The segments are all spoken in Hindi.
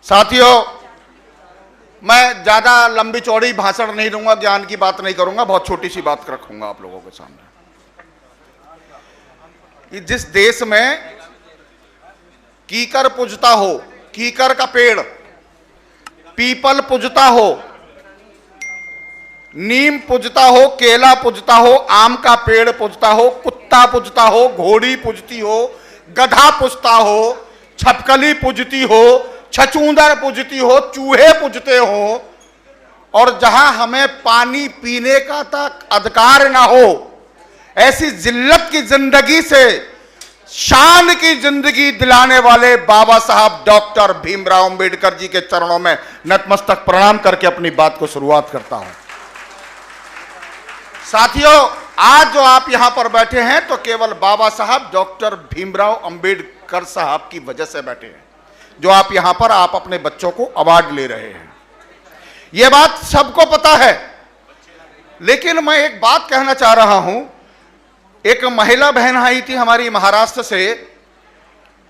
साथियों, मैं ज्यादा लंबी चौड़ी भाषण नहीं दूंगा, ज्ञान की बात नहीं करूंगा, बहुत छोटी सी बात रखूंगा आप लोगों के सामने कि जिस देश में कीकर पूजता हो, कीकर का पेड़, पीपल पूजता हो, नीम पूजता हो, केला पूजता हो, आम का पेड़ पूजता हो, कुत्ता पूजता हो, घोड़ी पूजती हो, गधा पूजता हो, छपकली पूजती हो, छछूंदर पूजती हो, चूहे पूजते हो, और जहां हमें पानी पीने का तक अधिकार ना हो, ऐसी जिल्लत की जिंदगी से शान की जिंदगी दिलाने वाले बाबा साहब डॉक्टर भीमराव अंबेडकर जी के चरणों में नतमस्तक प्रणाम करके अपनी बात को शुरुआत करता हूं। साथियों, आज जो आप यहां पर बैठे हैं तो केवल बाबा साहब डॉक्टर भीमराव अंबेडकर साहब की वजह से बैठे हैं। जो आप यहां पर आप अपने बच्चों को अवार्ड ले रहे हैं, यह बात सबको पता है, लेकिन मैं एक बात कहना चाह रहा हूं। एक महिला बहन आई थी हमारी महाराष्ट्र से,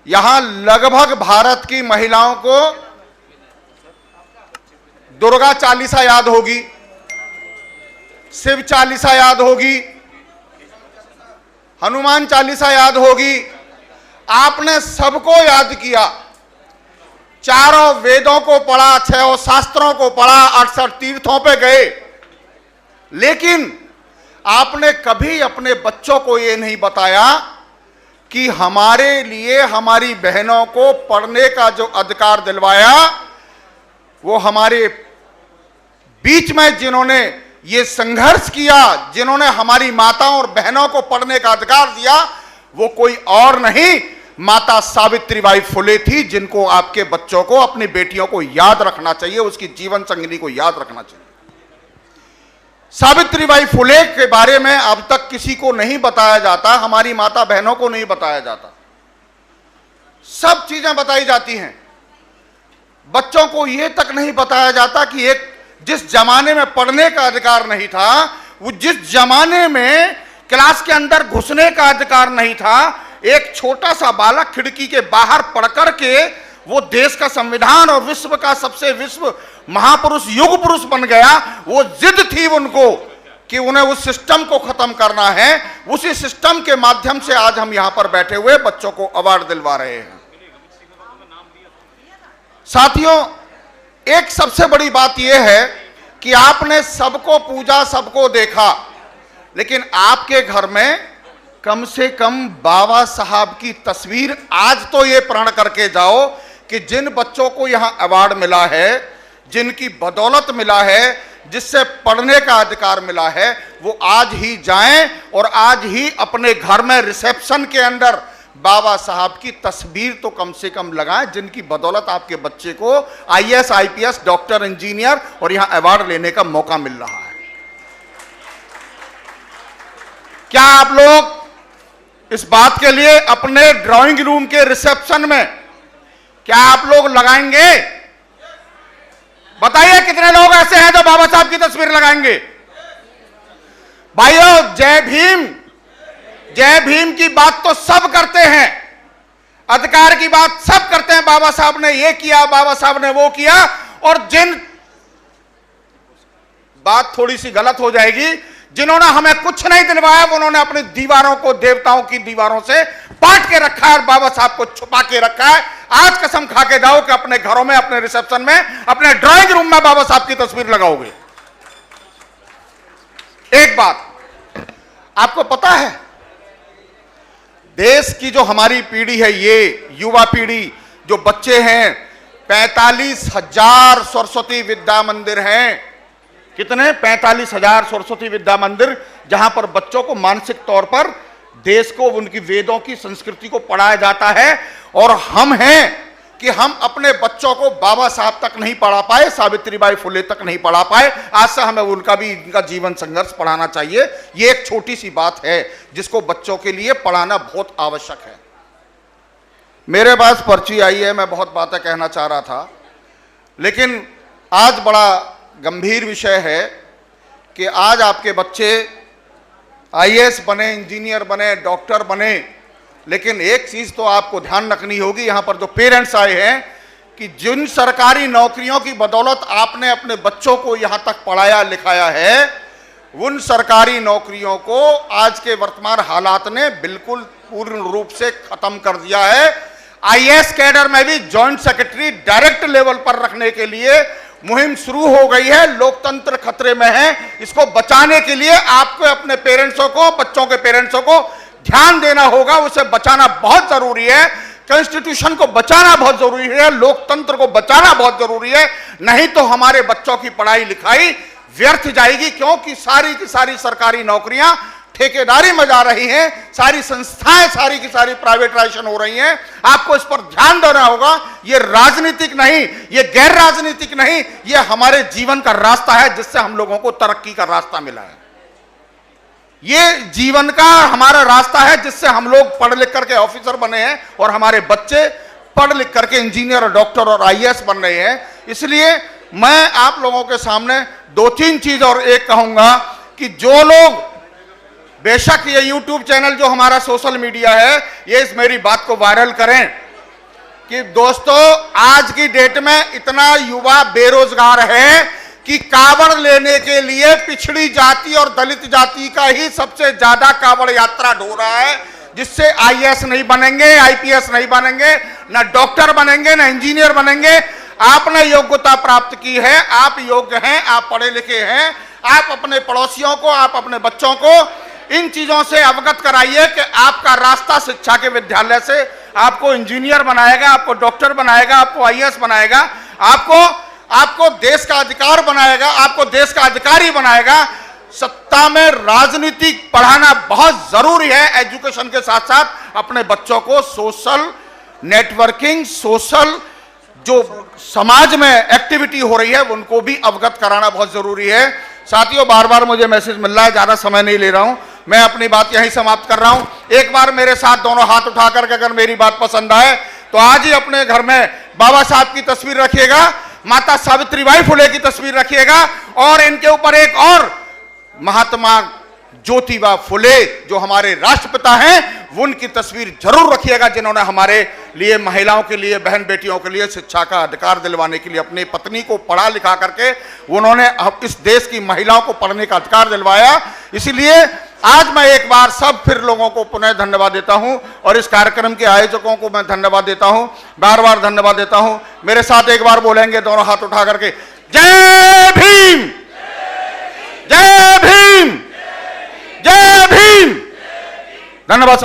यहां लगभग भारत की महिलाओं को दुर्गा चालीसा याद होगी, शिव चालीसा याद होगी, हनुमान चालीसा याद होगी। आपने सबको याद किया, चारों वेदों को पढ़ा, 6 शास्त्रों को पढ़ा, 68 तीर्थों पे गए, लेकिन आपने कभी अपने बच्चों को यह नहीं बताया कि हमारे लिए हमारी बहनों को पढ़ने का जो अधिकार दिलवाया, वो हमारे बीच में जिन्होंने ये संघर्ष किया, जिन्होंने हमारी माताओं और बहनों को पढ़ने का अधिकार दिया, वो कोई और नहीं, माता सावित्रीबाई फुले थी, जिनको आपके बच्चों को, अपनी बेटियों को याद रखना चाहिए, उसकी जीवन संगिनी को याद रखना चाहिए। सावित्रीबाई फुले के बारे में अब तक किसी को नहीं बताया जाता, हमारी माता बहनों को नहीं बताया जाता, सब चीजें बताई जाती हैं, बच्चों को यह तक नहीं बताया जाता कि एक जिस जमाने में पढ़ने का अधिकार नहीं था, वो जिस जमाने में क्लास के अंदर घुसने का अधिकार नहीं था, एक छोटा सा बालक खिड़की के बाहर पढ़ करके वो देश का संविधान और विश्व का सबसे विश्व महापुरुष युग पुरुष बन गया। वो जिद थी उनको कि उन्हें उस सिस्टम को खत्म करना है। उसी सिस्टम के माध्यम से आज हम यहां पर बैठे हुए बच्चों को अवार्ड दिलवा रहे हैं। साथियों, एक सबसे बड़ी बात यह है कि आपने सबको पूजा, सबको देखा, लेकिन आपके घर में कम से कम बाबा साहब की तस्वीर आज तो ये प्रण करके जाओ कि जिन बच्चों को यहां अवार्ड मिला है, जिनकी बदौलत मिला है, जिससे पढ़ने का अधिकार मिला है, वो आज ही जाएं और आज ही अपने घर में रिसेप्शन के अंदर बाबा साहब की तस्वीर तो कम से कम लगाएं, जिनकी बदौलत आपके बच्चे को IAS, IPS, डॉक्टर, इंजीनियर और यहां अवार्ड लेने का मौका मिल रहा है। क्या आप लोग इस बात के लिए अपने ड्राइंग रूम के रिसेप्शन में क्या आप लोग लगाएंगे? बताइए कितने लोग ऐसे हैं जो बाबा साहब की तस्वीर लगाएंगे? भाइयों, जय भीम, जय भीम की बात तो सब करते हैं, अधिकार की बात सब करते हैं, बाबा साहब ने ये किया, बाबा साहब ने वो किया, और जिन बात थोड़ी सी गलत हो जाएगी, जिन्होंने हमें कुछ नहीं दिलवाया, उन्होंने अपनी दीवारों को देवताओं की दीवारों से पाट के रखा है और बाबा साहब को छुपा के रखा है। आज कसम खा के जाओ कि अपने घरों में, अपने रिसेप्शन में, अपने ड्राइंग रूम में बाबा साहब की तस्वीर लगाओगे। एक बात आपको पता है, देश की जो हमारी पीढ़ी है, ये युवा पीढ़ी, जो बच्चे हैं, 45,000 सरस्वती विद्या मंदिर हैं। कितने? 45,000 सरस्वती विद्या मंदिर, जहां पर बच्चों को मानसिक तौर पर देश को, उनकी वेदों की संस्कृति को पढ़ाया जाता है। और हम हैं कि हम अपने बच्चों को बाबा साहब तक नहीं पढ़ा पाए, सावित्रीबाई फुले तक नहीं पढ़ा पाए। आज से हमें उनका भी, इनका जीवन संघर्ष पढ़ाना चाहिए। ये एक छोटी सी बात है जिसको बच्चों के लिए पढ़ाना बहुत आवश्यक है। मेरे पास पर्ची आई है, मैं बहुत बातें कहना चाह रहा था, लेकिन आज बड़ा गंभीर विषय है कि आज आपके बच्चे IAS बने, इंजीनियर बने, डॉक्टर बने, लेकिन एक चीज तो आपको ध्यान रखनी होगी, यहां पर जो पेरेंट्स आए हैं, कि जिन सरकारी नौकरियों की बदौलत आपने अपने बच्चों को यहां तक पढ़ाया लिखाया है, उन सरकारी नौकरियों को आज के वर्तमान हालात ने बिल्कुल पूर्ण रूप से खत्म कर दिया है। आईएएस कैडर में भी जॉइंट सेक्रेटरी डायरेक्ट लेवल पर रखने के लिए मुहिम शुरू हो गई है। लोकतंत्र खतरे में है। इसको बचाने के लिए आपको अपने पेरेंट्सों को, बच्चों के पेरेंट्सों को ध्यान देना होगा। उसे बचाना बहुत जरूरी है। कॉन्स्टिट्यूशन को बचाना बहुत जरूरी है। लोकतंत्र को बचाना बहुत जरूरी है। नहीं तो हमारे बच्चों की पढ़ाई लिखाई व्यर्थ जाएगी, क्योंकि सारी की सारी सरकारी नौकरियां ठेकेदारी में जा रही हैं। सारी संस्थाएं सारी की सारी प्राइवेटाइजेशन हो रही हैं। आपको इस पर ध्यान देना होगा। ये राजनीतिक नहीं, ये गैर राजनीतिक नहीं, ये हमारे जीवन का रास्ता है, जिससे हम लोगों को तरक्की का रास्ता मिला है। ये जीवन का हमारा रास्ता है, जिससे हम लोग पढ़ लिख करके ऑफिसर बने हैं और हमारे बच्चे पढ़ लिख करके इंजीनियर और डॉक्टर और आईएएस बन रहे हैं। इसलिए मैं आप लोगों के सामने दो तीन चीज और एक कहूंगा कि जो लोग, बेशक ये यूट्यूब चैनल जो हमारा सोशल मीडिया है, ये इस मेरी बात को वायरल करें कि दोस्तों आज की डेट में इतना युवा बेरोजगार है कि कावड़ लेने के लिए पिछड़ी जाति और दलित जाति का ही सबसे ज्यादा कावड़ यात्रा ढो रहा है, जिससे आईएएस नहीं बनेंगे, आईपीएस नहीं बनेंगे, ना डॉक्टर बनेंगे, ना इंजीनियर बनेंगे। आपने योग्यता प्राप्त की है, आप योग्य हैं, आप पढ़े लिखे हैं। आप अपने पड़ोसियों को, आप अपने बच्चों को इन चीजों से अवगत कराइए कि आपका रास्ता शिक्षा के विद्यालय से आपको इंजीनियर बनाएगा, आपको डॉक्टर बनाएगा, आपको आईएएस बनाएगा, आपको देश का अधिकार बनाएगा, आपको देश का अधिकारी बनाएगा। सत्ता में राजनीति पढ़ाना बहुत जरूरी है। एजुकेशन के साथ साथ अपने बच्चों को सोशल नेटवर्किंग, सोशल जो समाज में एक्टिविटी हो रही है उनको भी अवगत कराना बहुत जरूरी है। साथियों, बार बार मुझे मैसेज मिल रहा है, ज्यादा समय नहीं ले रहा हूं, मैं अपनी बात यहीं समाप्त कर रहा हूं। एक बार मेरे साथ दोनों हाथ उठा करके अगर मेरी बात पसंद आए तो आज ही अपने घर में बाबा साहब की तस्वीर रखिएगा, माता सावित्रीबाई फुले की तस्वीर रखिएगा और इनके ऊपर एक और महात्मा ज्योतिबा फुले जो हमारे राष्ट्रपिता हैं उनकी तस्वीर जरूर रखिएगा, जिन्होंने हमारे लिए, महिलाओं के लिए, बहन बेटियों के लिए शिक्षा का अधिकार दिलवाने के लिए अपनी पत्नी को पढ़ा लिखा करके उन्होंने इस देश की महिलाओं को पढ़ने का अधिकार दिलवाया। इसलिए आज मैं एक बार सब फिर लोगों को पुनः धन्यवाद देता हूं और इस कार्यक्रम के आयोजकों को मैं धन्यवाद देता हूं, बार बार धन्यवाद देता हूं। मेरे साथ एक बार बोलेंगे दोनों हाथ उठा करके, जय भीम, जय भीम, जय भीम। धन्यवाद।